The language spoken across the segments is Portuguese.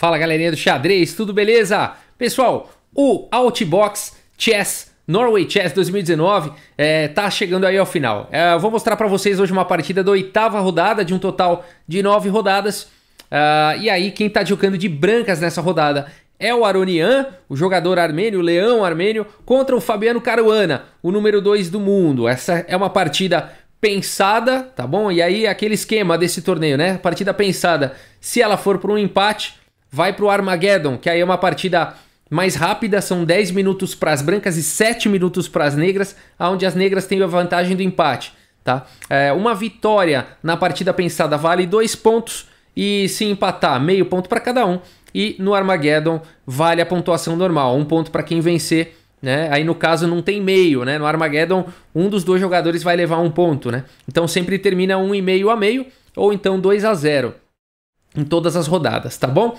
Fala galerinha do xadrez, tudo beleza? Pessoal, o Outbox Chess Norway Chess 2019 tá chegando aí ao final. Vou mostrar para vocês hoje uma partida da 8ª rodada de um total de 9 rodadas. E aí quem tá jogando de brancas nessa rodada é o Aronian, o jogador armênio, o leão armênio, contra o Fabiano Caruana, o número 2 do mundo. Essa é uma partida pensada, tá bom? E aí aquele esquema desse torneio, né? Partida pensada, se ela for para um empate, vai para o Armageddon, que aí é uma partida mais rápida, são 10 minutos para as brancas e 7 minutos para as negras, onde as negras têm a vantagem do empate, tá? Uma vitória na partida pensada vale 2 pontos e se empatar, meio ponto para cada um. E no Armageddon vale a pontuação normal, 1 ponto para quem vencer, né? Aí no caso não tem meio, né? No Armageddon um dos dois jogadores vai levar 1 ponto, né? Então sempre termina 1,5 a meio ou então 2-0. Em todas as rodadas, tá bom?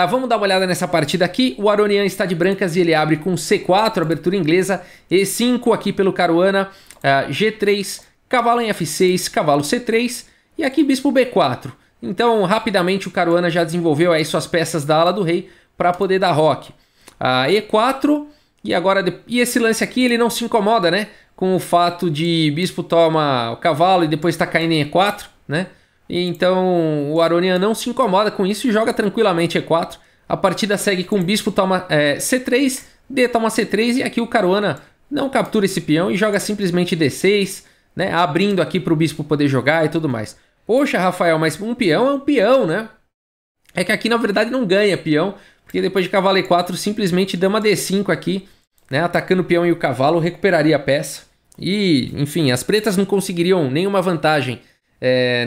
Vamos dar uma olhada nessa partida aqui. O Aronian está de brancas e ele abre com C4, abertura inglesa, E5 aqui pelo Caruana, G3, cavalo em F6, cavalo C3 e aqui bispo B4. Então, rapidamente o Caruana já desenvolveu aí suas peças da ala do rei para poder dar roque. E4 e agora e esse lance aqui ele não se incomoda, né? Com o fato de bispo toma o cavalo e depois está caindo em E4, né? Então o Aronian não se incomoda com isso e joga tranquilamente E4. A partida segue com o bispo toma C3, D toma C3 e aqui o Caruana não captura esse peão e joga simplesmente D6, né? Abrindo aqui para o bispo poder jogar e tudo mais. Poxa, Rafael, mas um peão é um peão, né? É que aqui na verdade não ganha peão, porque depois de cavalo E4 simplesmente dama D5 aqui, né? Atacando o peão e o cavalo recuperaria a peça. E enfim, as pretas não conseguiriam nenhuma vantagem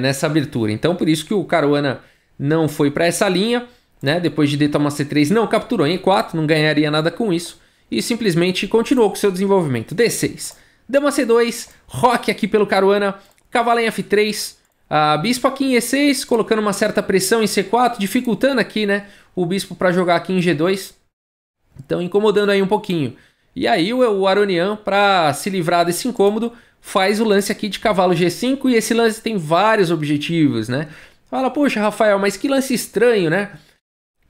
nessa abertura. Então por isso que o Caruana não foi para essa linha, né? Depois de D toma C3 não capturou em E4, não ganharia nada com isso e simplesmente continuou com seu desenvolvimento. D6, dama C2, roque aqui pelo Caruana, cavalo em F3, bispo aqui em E6, colocando uma certa pressão em C4, dificultando aqui, né, o bispo para jogar aqui em G2. Então incomodando aí um pouquinho. E aí o Aronian, para se livrar desse incômodo, faz o lance aqui de cavalo G5 e esse lance tem vários objetivos, né? Fala, poxa, Rafael, mas que lance estranho, né?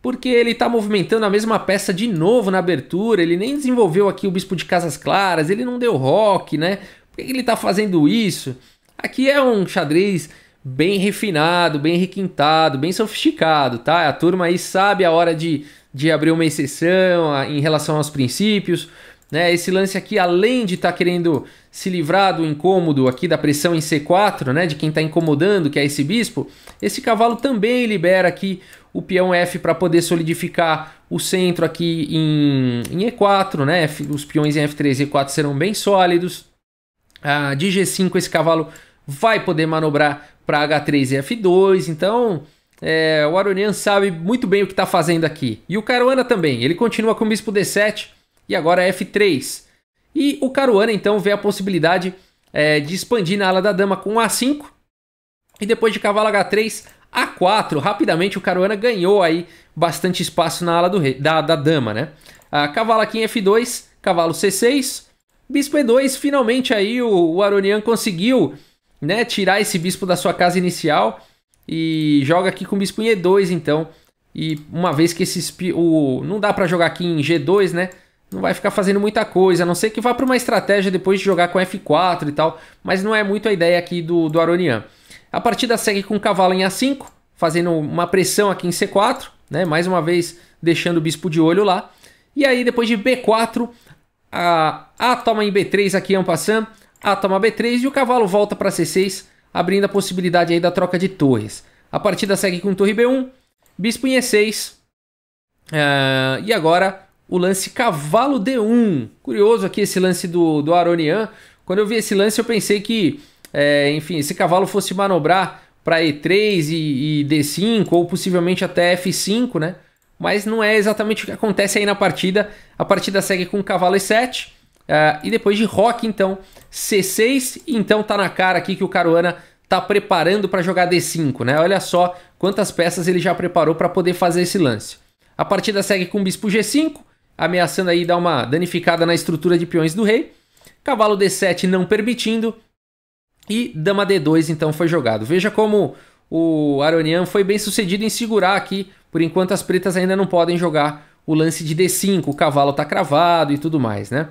Porque ele tá movimentando a mesma peça de novo na abertura, ele nem desenvolveu aqui o bispo de casas claras, ele não deu roque, né? Por que ele tá fazendo isso? Aqui é um xadrez bem refinado, bem requintado, bem sofisticado, tá? A turma aí sabe a hora de abrir uma exceção em relação aos princípios, né? Esse lance aqui, além de estar querendo se livrar do incômodo aqui da pressão em C4, né? De quem está incomodando, que é esse bispo, esse cavalo também libera aqui o peão F para poder solidificar o centro aqui em E4, né? Os peões em F3 e E4 serão bem sólidos. De G5 esse cavalo vai poder manobrar para H3 e F2, então o Aronian sabe muito bem o que está fazendo aqui. E o Caruana também, ele continua com o bispo D7 e agora F3. E o Caruana então vê a possibilidade de expandir na ala da dama com A5 e depois de cavalo H3, A4. Rapidamente o Caruana ganhou aí bastante espaço na ala do rei, da dama, né? Cavalo aqui em F2, cavalo C6, bispo E2. Finalmente aí o Aronian conseguiu, né, tirar esse bispo da sua casa inicial e joga aqui com o bispo em E2 então. E uma vez que não dá para jogar aqui em G2, né? Não vai ficar fazendo muita coisa, a não ser que vá para uma estratégia depois de jogar com F4 e tal, mas não é muito a ideia aqui do Aronian. A partida segue com o cavalo em A5, fazendo uma pressão aqui em C4, né? Mais uma vez deixando o bispo de olho lá. E aí depois de B4, A toma em B3 aqui en passant, A toma B3 e o cavalo volta para C6, abrindo a possibilidade aí da troca de torres. A partida segue com torre B1, bispo em E6, e agora o lance cavalo D1. Curioso aqui esse lance do Aronian. Quando eu vi esse lance eu pensei que, enfim, esse cavalo fosse manobrar para E3 e D5 ou possivelmente até F5, né? Mas não é exatamente o que acontece aí na partida. A partida segue com cavalo E7 e depois de roque então C6. Então tá na cara aqui que o Caruana tá preparando para jogar D5, né? Olha só quantas peças ele já preparou para poder fazer esse lance. A partida segue com bispo G5, ameaçando aí dar uma danificada na estrutura de peões do rei. Cavalo D7 não permitindo. E dama D2 então foi jogado. Veja como o Aronian foi bem sucedido em segurar aqui Por enquanto as pretas ainda não podem jogar o lance de D5, o cavalo tá cravado e tudo mais, né?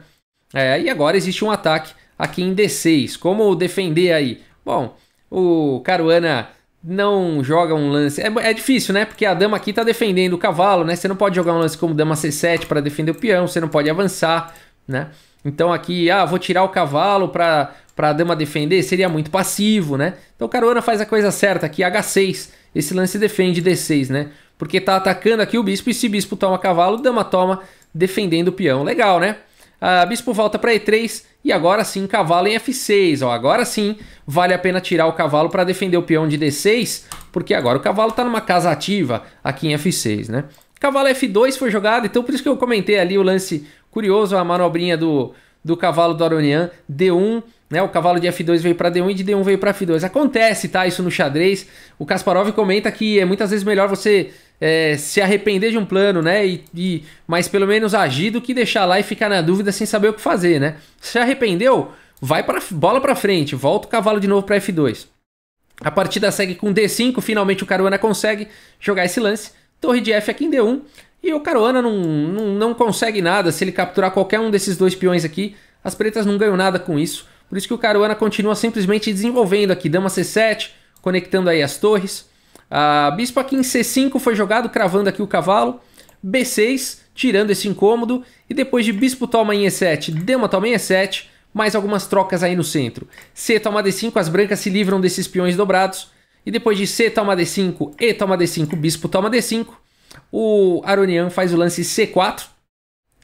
E agora existe um ataque aqui em D6. Como defender aí? Bom, o Caruana não joga um lance... É difícil, né? Porque a dama aqui tá defendendo o cavalo, né? Você não pode jogar um lance como dama C7 para defender o peão, você não pode avançar, né? Então aqui, vou tirar o cavalo para a dama defender, seria muito passivo, né? Então o Caruana faz a coisa certa aqui, H6. Esse lance defende D6, né? Porque tá atacando aqui o bispo, e se bispo toma cavalo, dama toma defendendo o peão. Legal, né? Bispo volta para E3 e agora sim cavalo em F6. Ó, agora sim vale a pena tirar o cavalo para defender o peão de D6, porque agora o cavalo está numa casa ativa aqui em F6, né? Cavalo F2 foi jogado, então por isso que eu comentei ali o lance curioso, a manobrinha do cavalo do Aronian, D1, né? O cavalo de F2 veio para D1 e de D1 veio para F2. Acontece, tá? Isso no xadrez. O Kasparov comenta que é muitas vezes melhor você se arrepender de um plano, né? Mas pelo menos agir do que deixar lá e ficar na dúvida sem saber o que fazer, né? Se arrependeu, vai para bola para frente, volta o cavalo de novo para F2. A partida segue com D5, finalmente o Caruana consegue jogar esse lance. Torre de F aqui em D1. E o Caruana não consegue nada. Se ele capturar qualquer um desses dois peões aqui, as pretas não ganham nada com isso. Por isso que o Caruana continua simplesmente desenvolvendo aqui. Dama C7, conectando aí as torres. Bispo aqui em C5 foi jogado, cravando aqui o cavalo. B6, tirando esse incômodo. E depois de bispo toma em E7, dama toma em E7. Mais algumas trocas aí no centro. C toma D5, as brancas se livram desses peões dobrados. E depois de C toma D5, E toma D5, bispo toma D5. O Aronian faz o lance C4,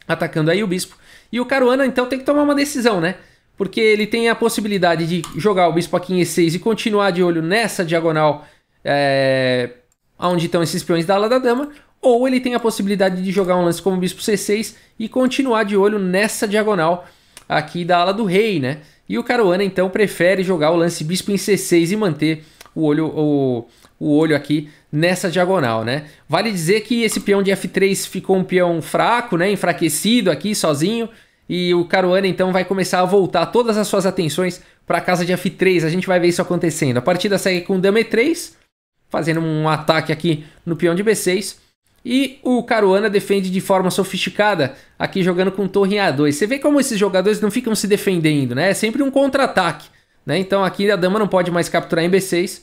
atacando aí o bispo. E o Caruana então tem que tomar uma decisão, né? Porque ele tem a possibilidade de jogar o bispo aqui em E6 e continuar de olho nessa diagonal onde estão esses peões da ala da dama. Ou ele tem a possibilidade de jogar um lance como bispo C6 e continuar de olho nessa diagonal aqui da ala do rei, né? E o Caruana então prefere jogar o lance bispo em C6 e manter o olho aqui nessa diagonal, né? Vale dizer que esse peão de F3 ficou um peão fraco, né? Enfraquecido aqui, sozinho. E o Caruana então vai começar a voltar todas as suas atenções para a casa de F3. A gente vai ver isso acontecendo. A partida segue com dama E3, fazendo um ataque aqui no peão de B6. E o Caruana defende de forma sofisticada, aqui jogando com torre em A2. Você vê como esses jogadores não ficam se defendendo, né? É sempre um contra-ataque, né? Então aqui a dama não pode mais capturar em B6,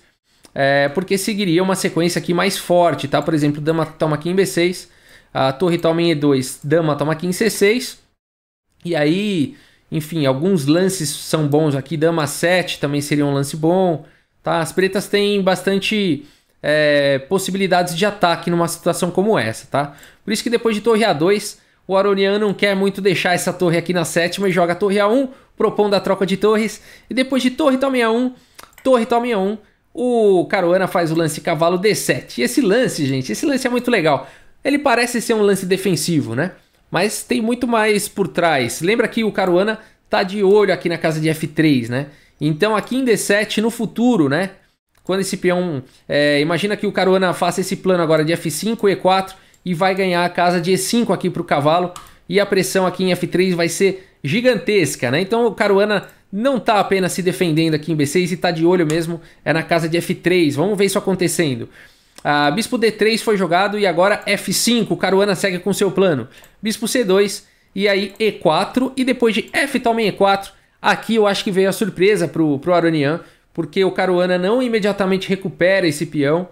porque seguiria uma sequência aqui mais forte, tá? Por exemplo, dama toma aqui em B6, a torre toma em E2, dama toma aqui em C6. E aí, enfim, alguns lances são bons aqui. Dama 7 também seria um lance bom, tá? As pretas têm bastante possibilidades de ataque numa situação como essa, tá? Por isso que depois de torre A2, o Aronian não quer muito deixar essa torre aqui na sétima e joga a torre A1, propondo a troca de torres. E depois de torre toma em A1, torre toma em A1, o Caruana faz o lance cavalo D7. E esse lance, gente, esse lance é muito legal. Ele parece ser um lance defensivo, né? Mas tem muito mais por trás. Lembra que o Caruana tá de olho aqui na casa de F3, né? Então aqui em D7, no futuro, né? Quando esse peão... imagina que o Caruana faça esse plano agora de F5, E4 e vai ganhar a casa de E5 aqui para o cavalo. E a pressão aqui em F3 vai ser gigantesca, né? Então o Caruana não tá apenas se defendendo aqui em B6 e tá de olho mesmo na casa de F3. Vamos ver isso acontecendo. Bispo D3 foi jogado e agora F5, o Caruana segue com seu plano. Bispo C2 e aí E4 e depois de F toma em E4, aqui eu acho que veio a surpresa pro Aronian, porque o Caruana não imediatamente recupera esse peão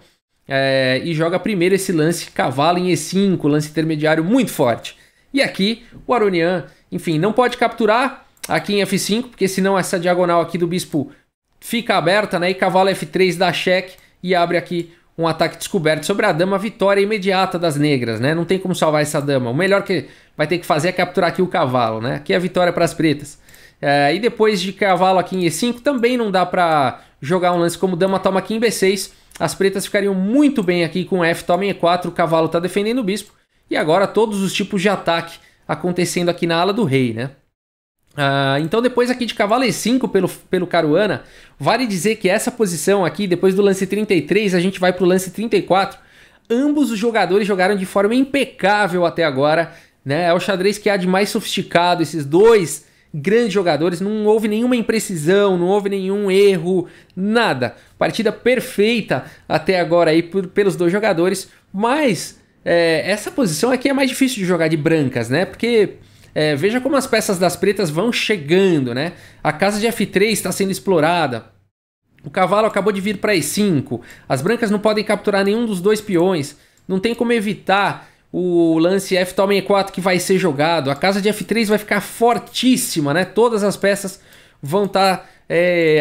e joga primeiro esse lance cavalo em E5, lance intermediário muito forte. E aqui o Aronian, enfim, não pode capturar aqui em F5, porque senão essa diagonal aqui do bispo fica aberta, né? E cavalo F3 dá cheque e abre aqui um ataque descoberto sobre a dama, vitória imediata das negras, né? Não tem como salvar essa dama. O melhor que vai ter que fazer é capturar aqui o cavalo, né? Aqui é a vitória para as pretas. E depois de cavalo aqui em E5, também não dá para jogar um lance como dama toma aqui em B6. As pretas ficariam muito bem aqui com F toma em E4, o cavalo está defendendo o bispo. E agora todos os tipos de ataque acontecendo aqui na ala do rei, né? Então depois aqui de cavalo E5 pelo Caruana, vale dizer que essa posição aqui, depois do lance 33, a gente vai para o lance 34. Ambos os jogadores jogaram de forma impecável até agora, né? É o xadrez que há de mais sofisticado, esses dois grandes jogadores, não houve nenhuma imprecisão, não houve nenhum erro, nada. Partida perfeita até agora aí pelos dois jogadores, mas essa posição aqui é mais difícil de jogar de brancas, né? Porque veja como as peças das pretas vão chegando, né? A casa de F3 está sendo explorada. O cavalo acabou de vir para E5. As brancas não podem capturar nenhum dos dois peões. Não tem como evitar o lance F toma E4 que vai ser jogado. A casa de F3 vai ficar fortíssima, né? Todas as peças vão estar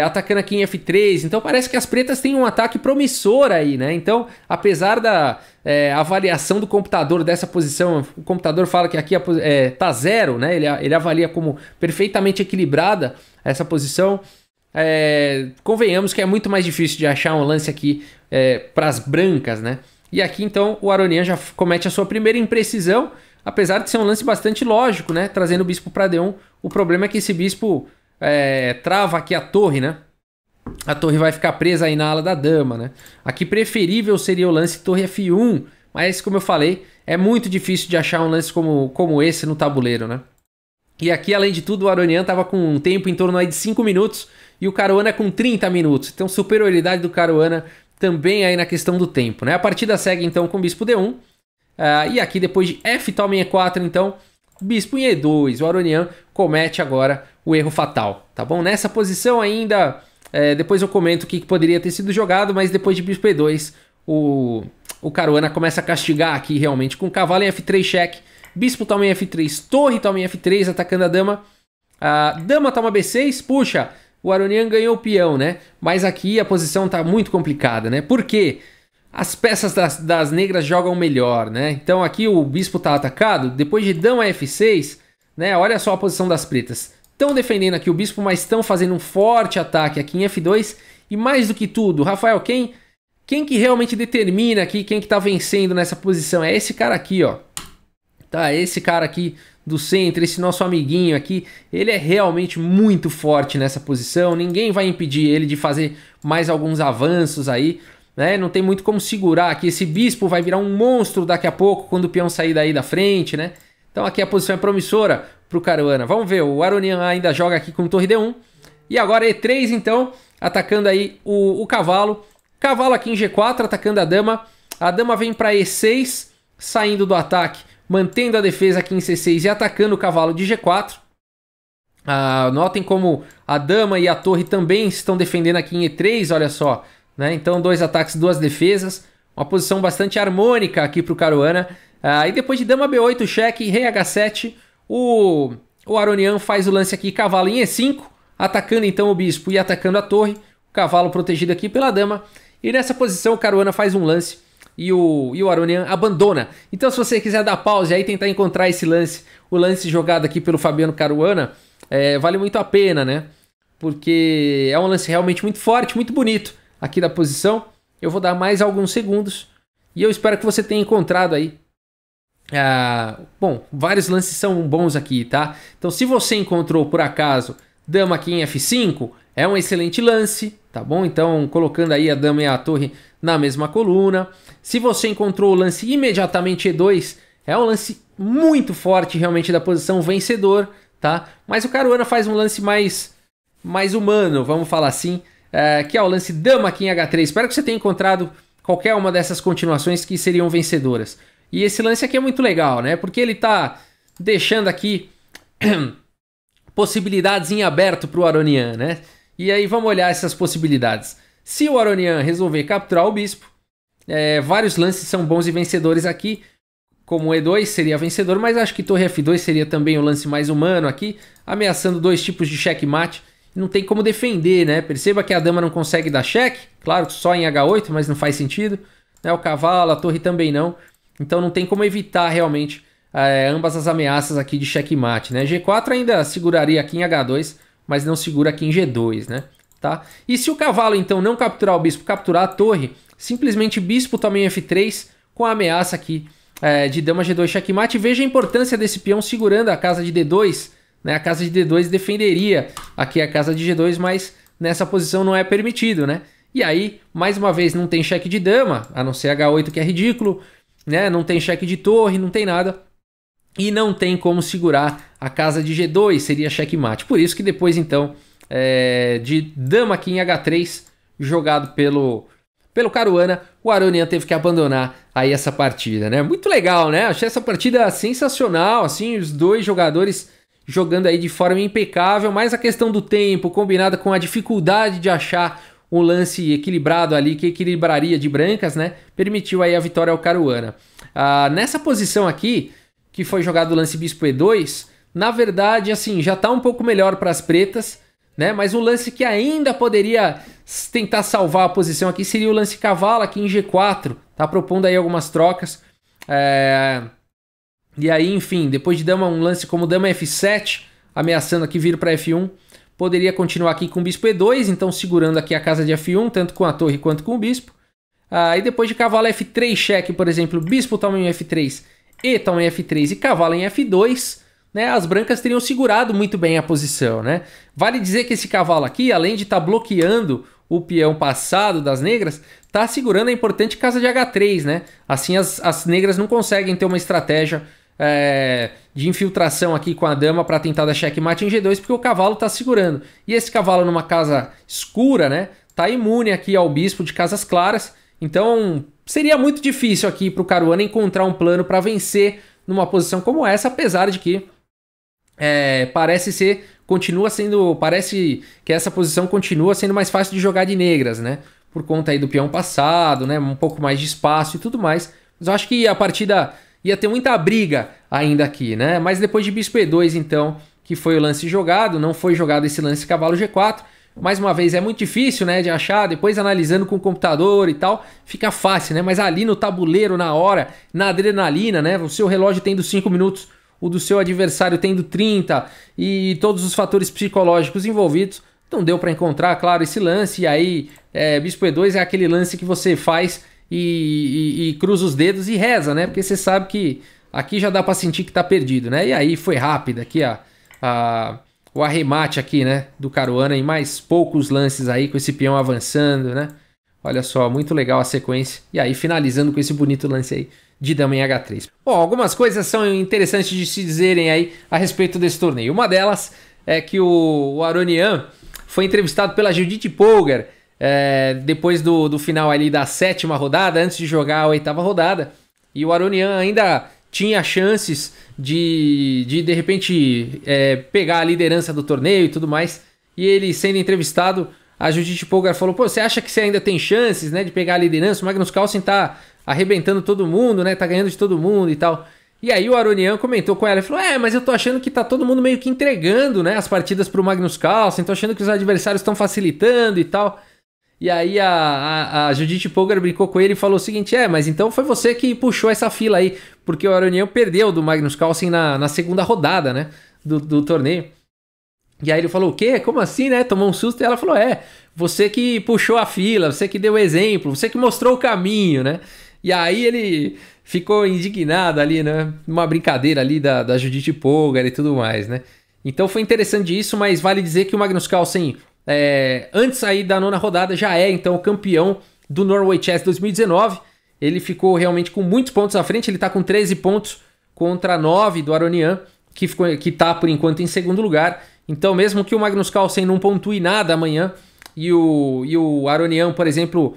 atacando aqui em F3. Então parece que as pretas têm um ataque promissor aí, né? Então, apesar da avaliação do computador dessa posição, o computador fala que aqui tá 0, né? Ele avalia como perfeitamente equilibrada essa posição. Convenhamos que é muito mais difícil de achar um lance aqui para as brancas, né? E aqui então o Aronian já comete a sua primeira imprecisão, apesar de ser um lance bastante lógico, né? Trazendo o bispo para D1. O problema é que esse bispo trava aqui a torre, né? A torre vai ficar presa aí na ala da dama, né? Aqui preferível seria o lance torre F1, mas como eu falei, é muito difícil de achar um lance como esse no tabuleiro, né? E aqui, além de tudo, o Aronian estava com um tempo em torno aí de 5 minutos e o Caruana com 30 minutos. Então, superioridade do Caruana também aí na questão do tempo, né? A partida segue, então, com bispo D1. E aqui, depois de F toma em E4, então, bispo em E2. O Aronian comete agora o erro fatal, tá bom? Nessa posição ainda, depois eu comento o que poderia ter sido jogado, mas depois de bispo E2, o Caruana começa a castigar aqui realmente com cavalo em F3 cheque. Bispo toma em F3, torre toma em F3, atacando a dama. A dama toma B6, puxa, o Aronian ganhou o peão, né? Mas aqui a posição tá muito complicada, né? Por quê? As peças das negras jogam melhor, né? Então aqui o bispo tá atacado, depois de dama F6, né? Olha só a posição das pretas. Estão defendendo aqui o bispo, mas estão fazendo um forte ataque aqui em F2. E mais do que tudo, Rafael, quem que realmente determina aqui quem que tá vencendo nessa posição? É esse cara aqui, ó. Tá, esse cara aqui do centro, esse nosso amiguinho aqui, ele é realmente muito forte nessa posição. Ninguém vai impedir ele de fazer mais alguns avanços aí, né? Não tem muito como segurar aqui. Esse bispo vai virar um monstro daqui a pouco quando o peão sair daí da frente, né? Então aqui a posição é promissora pro Caruana. Vamos ver, o Aronian ainda joga aqui com torre D1. E agora E3 então, atacando aí o cavalo. Cavalo aqui em G4, atacando a dama. A dama vem para E6, saindo do ataque, mantendo a defesa aqui em C6 e atacando o cavalo de G4. Notem como a dama e a torre também estão defendendo aqui em E3, olha só. Né? Então, dois ataques, duas defesas. Uma posição bastante harmônica aqui para o Caruana. E depois de dama B8, cheque, rei H7, o Aronian faz o lance aqui, cavalo em E5, atacando então o bispo e atacando a torre. O cavalo protegido aqui pela dama. E nessa posição o Caruana faz um lance e o Aronian abandona. Então se você quiser dar pausa e aí tentar encontrar esse lance, o lance jogado aqui pelo Fabiano Caruana, vale muito a pena, né? Porque é um lance realmente muito forte, muito bonito aqui da posição. Eu vou dar mais alguns segundos e eu espero que você tenha encontrado aí. Bom, vários lances são bons aqui, tá? Então se você encontrou por acaso dama aqui em F5, é um excelente lance, tá bom? Então colocando aí a dama e a torre na mesma coluna. Se você encontrou o lance imediatamente E2, é um lance muito forte realmente da posição vencedor, tá? Mas o Caruana faz um lance mais humano, vamos falar assim, que é o lance dama aqui em H3. Espero que você tenha encontrado qualquer uma dessas continuações que seriam vencedoras. E esse lance aqui é muito legal, né? Porque ele tá deixando aqui possibilidades em aberto para o Aronian, né? E aí vamos olhar essas possibilidades. Se o Aronian resolver capturar o bispo, vários lances são bons e vencedores aqui. Como o E2 seria vencedor, mas acho que torre F2 seria também o lance mais humano aqui, ameaçando dois tipos de checkmate. Não tem como defender, né? Perceba que a dama não consegue dar cheque, claro, só em H8, mas não faz sentido. Né? O cavalo, a torre também não. Então não tem como evitar realmente ambas as ameaças aqui de checkmate, né? G4 ainda seguraria aqui em H2, mas não segura aqui em G2, né? Tá? E se o cavalo então não capturar o bispo, capturar a torre, simplesmente bispo toma em F3 com a ameaça aqui de dama G2 checkmate. Veja a importância desse peão segurando a casa de D2, né? A casa de D2 defenderia aqui a casa de G2, mas nessa posição não é permitido, né? E aí, mais uma vez, não tem cheque de dama, a não ser H8 que é ridículo, né? Não tem cheque de torre, não tem nada. e não tem como segurar a casa de G2, seria checkmate. Por isso que depois, então, de dama aqui em H3, jogado pelo Caruana, o Aronian teve que abandonar aí essa partida, né? Muito legal, né? Achei essa partida sensacional, assim, os dois jogadores jogando aí de forma impecável, mas a questão do tempo, combinada com a dificuldade de achar um lance equilibrado ali, que equilibraria de brancas, né? Permitiu aí a vitória ao Caruana. Nessa posição aqui, que foi jogado o lance Bispo E2, na verdade, assim, já tá um pouco melhor para as pretas, né? Mas um lance que ainda poderia tentar salvar a posição aqui seria o lance cavalo aqui em G4, tá propondo aí algumas trocas. E aí, enfim, depois de dama, um lance como dama F7, ameaçando aqui vir para F1, poderia continuar aqui com bispo E2, então segurando aqui a casa de F1, tanto com a torre quanto com o bispo. E depois de cavalo F3 cheque, por exemplo, bispo tamanho F3 e tamanho F3 e cavalo em F2, né, as brancas teriam segurado muito bem a posição, né? Vale dizer que esse cavalo aqui, além de estar bloqueando o peão passado das negras, está segurando a importante casa de H3, né? Assim as negras não conseguem ter uma estratégia de infiltração aqui com a dama para tentar dar checkmate em G2, porque o cavalo está segurando. E esse cavalo numa casa escura, né, tá imune aqui ao bispo de casas claras, então seria muito difícil aqui para o Caruana encontrar um plano para vencer numa posição como essa, apesar de que parece que essa posição continua sendo mais fácil de jogar de negras, né? Por conta aí do peão passado, né? Um pouco mais de espaço e tudo mais. Mas eu acho que a partida ia ter muita briga ainda aqui, né? Mas depois de bispo E2, então, que foi o lance jogado, não foi jogado esse lance cavalo G4. Mais uma vez, é muito difícil, né, de achar, depois analisando com o computador e tal, fica fácil, né? Mas ali no tabuleiro, na hora, na adrenalina, né? O seu relógio tendo 5 minutos, o do seu adversário tendo 30 e todos os fatores psicológicos envolvidos, não deu para encontrar, claro, esse lance. E aí, bispo E2 é aquele lance que você faz e cruza os dedos e reza, né? Porque você sabe que aqui já dá para sentir que tá perdido, né? E aí foi rápido aqui o arremate aqui, né, do Caruana em mais poucos lances aí, com esse peão avançando, né? Olha só, muito legal a sequência. E aí, finalizando com esse bonito lance aí de dama em H3. Bom, algumas coisas são interessantes de se dizerem aí a respeito desse torneio. Uma delas é que o Aronian foi entrevistado pela Judith Polgar depois do final ali da 7ª rodada, antes de jogar a 8ª rodada. E o Aronian ainda tinha chances de repente pegar a liderança do torneio e tudo mais. E ele sendo entrevistado, a Judith Polgar falou: pô, você acha que você ainda tem chances, né, de pegar a liderança? O Magnus Carlsen tá arrebentando todo mundo, né, tá ganhando de todo mundo e tal. E aí o Aronian comentou com ela e falou: mas eu tô achando que tá todo mundo meio que entregando, né, as partidas pro Magnus Carlsen, tô achando que os adversários estão facilitando e tal. E aí a Judith Polgar brincou com ele e falou o seguinte: mas então foi você que puxou essa fila aí, porque o Aronian perdeu do Magnus Carlsen na 2ª rodada, né, do torneio. E aí ele falou: o quê? Como assim, né? Tomou um susto. E ela falou: você que puxou a fila, você que deu o exemplo, você que mostrou o caminho, né? E aí ele ficou indignado ali, né? Uma brincadeira ali da Judith Polgar e tudo mais, né? Então foi interessante isso, mas vale dizer que o Magnus Carlsen, antes aí da 9ª rodada, já então o campeão do Norway Chess 2019. Ele ficou realmente com muitos pontos à frente, ele tá com 13 pontos contra 9 do Aronian, que tá por enquanto em segundo lugar. Então mesmo que o Magnus Carlsen não pontue nada amanhã e o Aronian, por exemplo,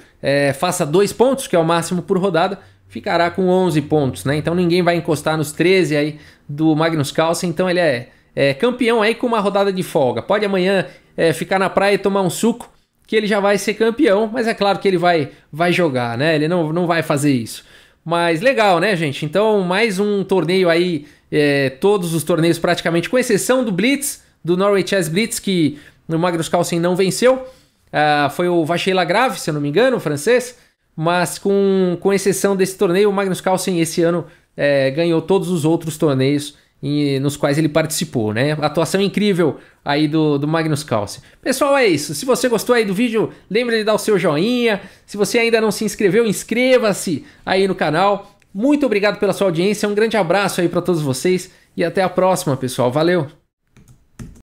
faça 2 pontos, que é o máximo por rodada, ficará com 11 pontos, né? Então ninguém vai encostar nos 13 aí do Magnus Carlsen, então ele é campeão aí com uma rodada de folga. Pode amanhã ficar na praia e tomar um suco, que ele já vai ser campeão, mas é claro que ele vai jogar, né? Ele não vai fazer isso. Mas legal, né, gente? Então mais um torneio aí, todos os torneios praticamente, com exceção do Blitz, do Norway Chess Blitz, que o Magnus Carlsen não venceu. Foi o Vacher Lagrave, se eu não me engano, o francês. Mas com exceção desse torneio, o Magnus Carlsen esse ano ganhou todos os outros torneios nos quais ele participou, né? Atuação incrível aí do Magnus Carlsen. Pessoal, é isso. Se você gostou aí do vídeo, lembre de dar o seu joinha. Se você ainda não se inscreveu, inscreva-se aí no canal. Muito obrigado pela sua audiência. Um grande abraço aí para todos vocês e até a próxima, pessoal. Valeu!